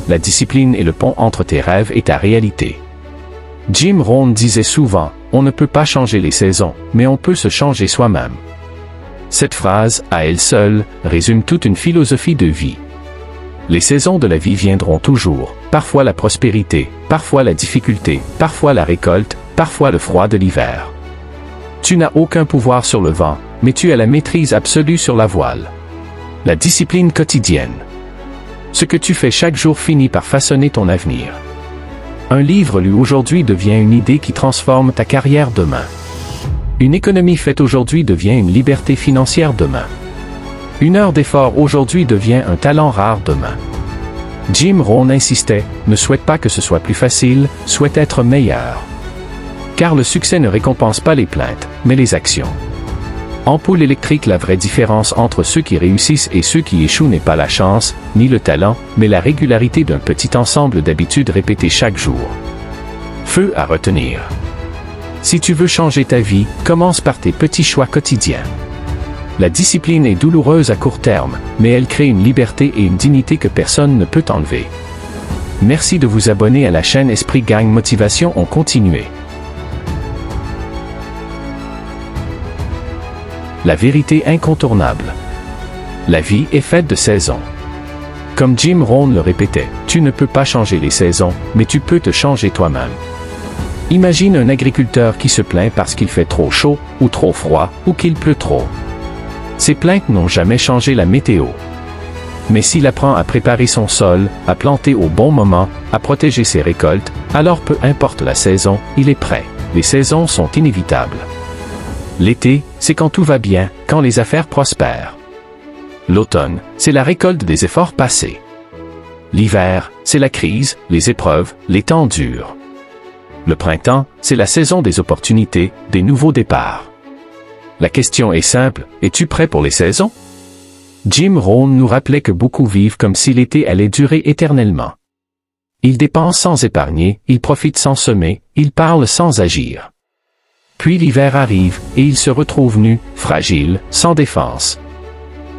la discipline est le pont entre tes rêves et ta réalité. Jim Rohn disait souvent, on ne peut pas changer les saisons, mais on peut se changer soi-même. Cette phrase, à elle seule, résume toute une philosophie de vie. Les saisons de la vie viendront toujours, parfois la prospérité, parfois la difficulté, parfois la récolte, parfois le froid de l'hiver. Tu n'as aucun pouvoir sur le vent, mais tu as la maîtrise absolue sur la voile. La discipline quotidienne. Ce que tu fais chaque jour finit par façonner ton avenir. Un livre lu aujourd'hui devient une idée qui transforme ta carrière demain. Une économie faite aujourd'hui devient une liberté financière demain. Une heure d'effort aujourd'hui devient un talent rare demain. Jim Rohn insistait, ne souhaite pas que ce soit plus facile, souhaite être meilleur. Car le succès ne récompense pas les plaintes, mais les actions. Ampoule électrique. La vraie différence entre ceux qui réussissent et ceux qui échouent n'est pas la chance, ni le talent, mais la régularité d'un petit ensemble d'habitudes répétées chaque jour. Feu à retenir. Si tu veux changer ta vie, commence par tes petits choix quotidiens. La discipline est douloureuse à court terme, mais elle crée une liberté et une dignité que personne ne peut enlever. Merci de vous abonner à la chaîne Esprit Gang Motivation. On continue. La vérité incontournable. La vie est faite de saisons. Comme Jim Rohn le répétait, tu ne peux pas changer les saisons, mais tu peux te changer toi-même. Imagine un agriculteur qui se plaint parce qu'il fait trop chaud, ou trop froid, ou qu'il pleut trop. Ces plaintes n'ont jamais changé la météo. Mais s'il apprend à préparer son sol, à planter au bon moment, à protéger ses récoltes, alors peu importe la saison, il est prêt. Les saisons sont inévitables. L'été, c'est quand tout va bien, quand les affaires prospèrent. L'automne, c'est la récolte des efforts passés. L'hiver, c'est la crise, les épreuves, les temps durs. Le printemps, c'est la saison des opportunités, des nouveaux départs. La question est simple, es-tu prêt pour les saisons? Jim Rohn nous rappelait que beaucoup vivent comme si l'été allait durer éternellement. Ils dépensent sans épargner, ils profitent sans semer, ils parlent sans agir. Puis l'hiver arrive, et ils se retrouvent nus, fragiles, sans défense.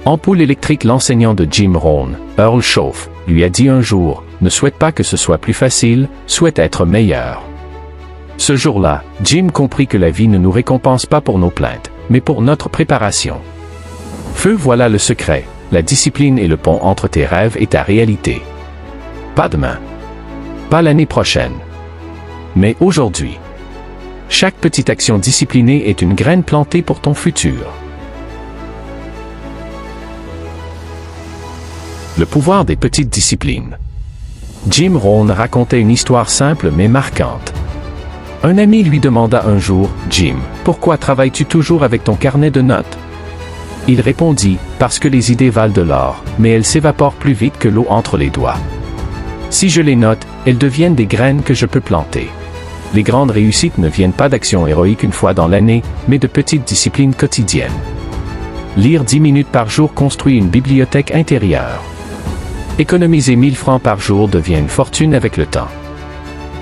Ampoule électrique. L'enseignant de Jim Rohn, Earl Schoff, lui a dit un jour, ne souhaite pas que ce soit plus facile, souhaite être meilleur. Ce jour-là, Jim comprit que la vie ne nous récompense pas pour nos plaintes, mais pour notre préparation. Feu, voilà le secret, la discipline est le pont entre tes rêves et ta réalité. Pas demain. Pas l'année prochaine. Mais aujourd'hui. Chaque petite action disciplinée est une graine plantée pour ton futur. Le pouvoir des petites disciplines. Jim Rohn racontait une histoire simple mais marquante. Un ami lui demanda un jour, « Jim, pourquoi travailles-tu toujours avec ton carnet de notes ?» Il répondit, « Parce que les idées valent de l'or, mais elles s'évaporent plus vite que l'eau entre les doigts. Si je les note, elles deviennent des graines que je peux planter. » Les grandes réussites ne viennent pas d'actions héroïques une fois dans l'année, mais de petites disciplines quotidiennes. Lire 10 minutes par jour construit une bibliothèque intérieure. Économiser 1000 francs par jour devient une fortune avec le temps.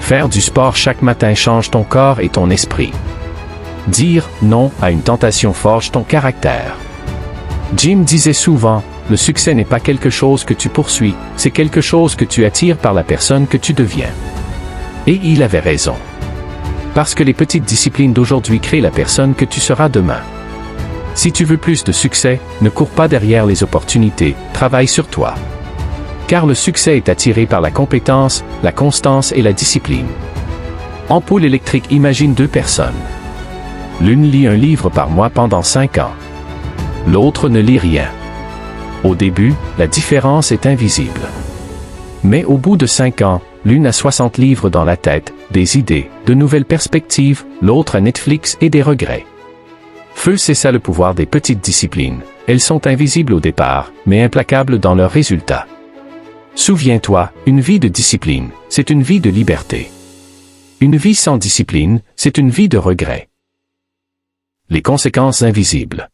Faire du sport chaque matin change ton corps et ton esprit. Dire non à une tentation forge ton caractère. Jim disait souvent, le succès n'est pas quelque chose que tu poursuis, c'est quelque chose que tu attires par la personne que tu deviens. Et il avait raison. Parce que les petites disciplines d'aujourd'hui créent la personne que tu seras demain. Si tu veux plus de succès, ne cours pas derrière les opportunités, travaille sur toi. Car le succès est attiré par la compétence, la constance et la discipline. Ampoule électrique. Imagine deux personnes. L'une lit un livre par mois pendant 5 ans. L'autre ne lit rien. Au début, la différence est invisible. Mais au bout de 5 ans, l'une a 60 livres dans la tête, des idées, de nouvelles perspectives, l'autre a Netflix et des regrets. Feu, c'est ça le pouvoir des petites disciplines. Elles sont invisibles au départ, mais implacables dans leurs résultats. Souviens-toi, une vie de discipline, c'est une vie de liberté. Une vie sans discipline, c'est une vie de regret. Les conséquences invisibles.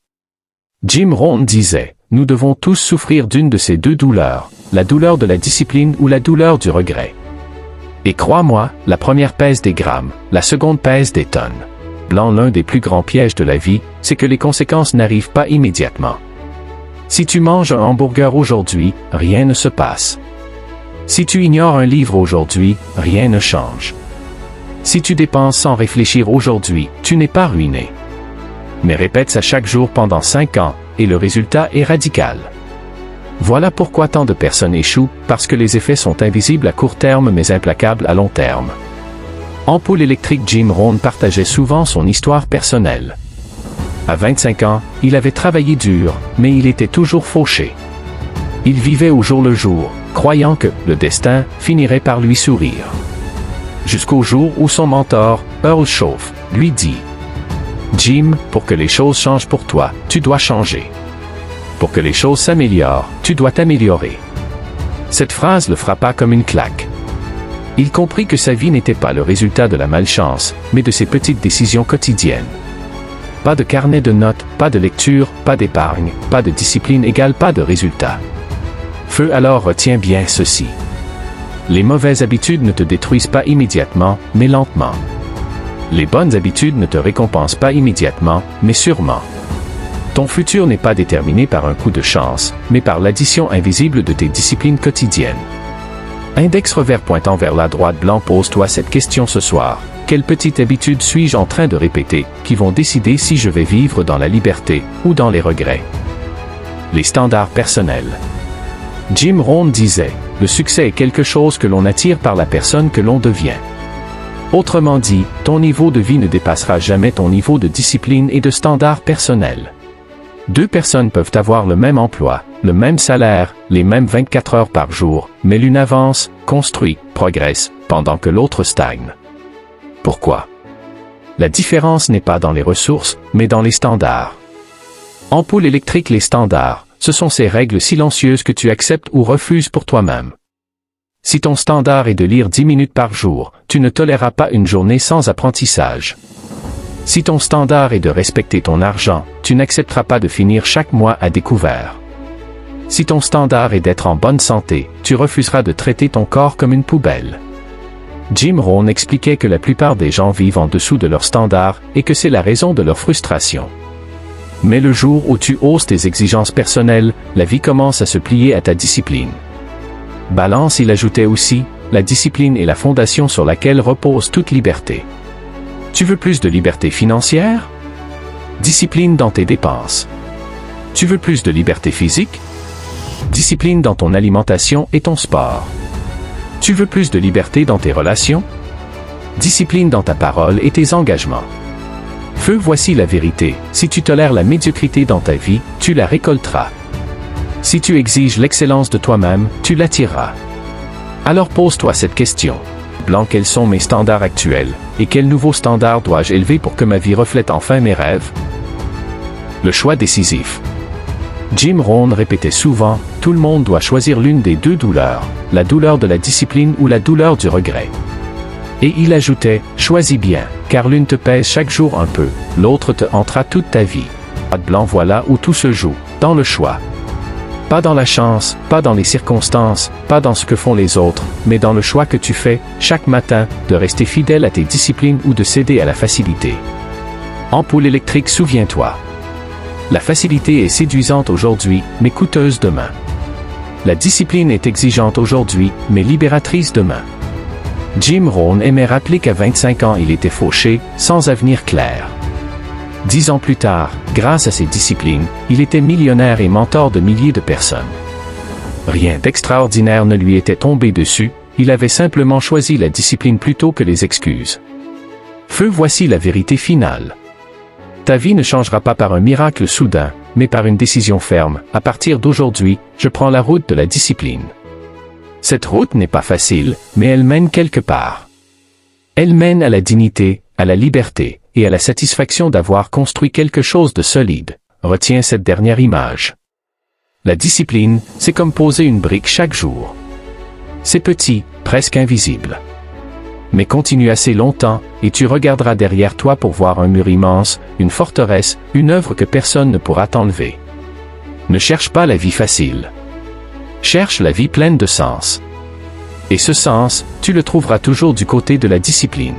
Jim Rohn disait, nous devons tous souffrir d'une de ces deux douleurs, la douleur de la discipline ou la douleur du regret. Et crois-moi, la première pèse des grammes, la seconde pèse des tonnes. L'un des plus grands pièges de la vie, c'est que les conséquences n'arrivent pas immédiatement. Si tu manges un hamburger aujourd'hui, rien ne se passe. Si tu ignores un livre aujourd'hui, rien ne change. Si tu dépenses sans réfléchir aujourd'hui, tu n'es pas ruiné. Mais répète ça chaque jour pendant 5 ans, et le résultat est radical. Voilà pourquoi tant de personnes échouent, parce que les effets sont invisibles à court terme mais implacables à long terme. Ampoule électrique. Jim Rohn partageait souvent son histoire personnelle. À 25 ans, il avait travaillé dur, mais il était toujours fauché. Il vivait au jour le jour, croyant que le destin finirait par lui sourire. Jusqu'au jour où son mentor, Earl Shoaff, lui dit « Jim, pour que les choses changent pour toi, tu dois changer. Pour que les choses s'améliorent, tu dois t'améliorer. » Cette phrase le frappa comme une claque. Il comprit que sa vie n'était pas le résultat de la malchance, mais de ses petites décisions quotidiennes. Pas de carnet de notes, pas de lecture, pas d'épargne, pas de discipline égale pas de résultat. Feu, alors retiens bien ceci. Les mauvaises habitudes ne te détruisent pas immédiatement, mais lentement. Les bonnes habitudes ne te récompensent pas immédiatement, mais sûrement. Ton futur n'est pas déterminé par un coup de chance, mais par l'addition invisible de tes disciplines quotidiennes. Index revers pointant vers la droite blanc. Pose-toi cette question ce soir. Quelles petites habitudes suis-je en train de répéter, qui vont décider si je vais vivre dans la liberté, ou dans les regrets? Les standards personnels. Jim Rohn disait, le succès est quelque chose que l'on attire par la personne que l'on devient. Autrement dit, ton niveau de vie ne dépassera jamais ton niveau de discipline et de standards personnels. Deux personnes peuvent avoir le même emploi, le même salaire, les mêmes 24 heures par jour, mais l'une avance, construit, progresse, pendant que l'autre stagne. Pourquoi? La différence n'est pas dans les ressources, mais dans les standards. Ampoule électrique. Les standards, ce sont ces règles silencieuses que tu acceptes ou refuses pour toi-même. Si ton standard est de lire 10 minutes par jour, tu ne toléreras pas une journée sans apprentissage. Si ton standard est de respecter ton argent, tu n'accepteras pas de finir chaque mois à découvert. Si ton standard est d'être en bonne santé, tu refuseras de traiter ton corps comme une poubelle. Jim Rohn expliquait que la plupart des gens vivent en dessous de leur standard et que c'est la raison de leur frustration. Mais le jour où tu hausses tes exigences personnelles, la vie commence à se plier à ta discipline. Balance. Il ajoutait aussi, la discipline est la fondation sur laquelle repose toute liberté. Tu veux plus de liberté financière? Discipline dans tes dépenses. Tu veux plus de liberté physique? Discipline dans ton alimentation et ton sport. Tu veux plus de liberté dans tes relations? Discipline dans ta parole et tes engagements. Feu, voici la vérité, si tu tolères la médiocrité dans ta vie, tu la récolteras. Si tu exiges l'excellence de toi-même, tu l'attireras. Alors pose-toi cette question. Blanc, quels sont mes standards actuels, et quels nouveaux standards dois-je élever pour que ma vie reflète enfin mes rêves? Le choix décisif. Jim Rohn répétait souvent, tout le monde doit choisir l'une des deux douleurs, la douleur de la discipline ou la douleur du regret. Et il ajoutait, choisis bien, car l'une te pèse chaque jour un peu, l'autre te hantera toute ta vie. Blanc, voilà où tout se joue, dans le choix. Pas dans la chance, pas dans les circonstances, pas dans ce que font les autres, mais dans le choix que tu fais, chaque matin, de rester fidèle à tes disciplines ou de céder à la facilité. Ampoule électrique. Souviens-toi. La facilité est séduisante aujourd'hui, mais coûteuse demain. La discipline est exigeante aujourd'hui, mais libératrice demain. Jim Rohn aimait rappeler qu'à 25 ans il était fauché, sans avenir clair. 10 ans plus tard, grâce à ses disciplines, il était millionnaire et mentor de milliers de personnes. Rien d'extraordinaire ne lui était tombé dessus, il avait simplement choisi la discipline plutôt que les excuses. Feu, voici la vérité finale. Ta vie ne changera pas par un miracle soudain, mais par une décision ferme. À partir d'aujourd'hui, je prends la route de la discipline. Cette route n'est pas facile, mais elle mène quelque part. Elle mène à la dignité, à la liberté, et à la satisfaction d'avoir construit quelque chose de solide. Retiens cette dernière image. La discipline, c'est comme poser une brique chaque jour. C'est petit, presque invisible. Mais continue assez longtemps, et tu regarderas derrière toi pour voir un mur immense, une forteresse, une œuvre que personne ne pourra t'enlever. Ne cherche pas la vie facile. Cherche la vie pleine de sens. Et ce sens, tu le trouveras toujours du côté de la discipline.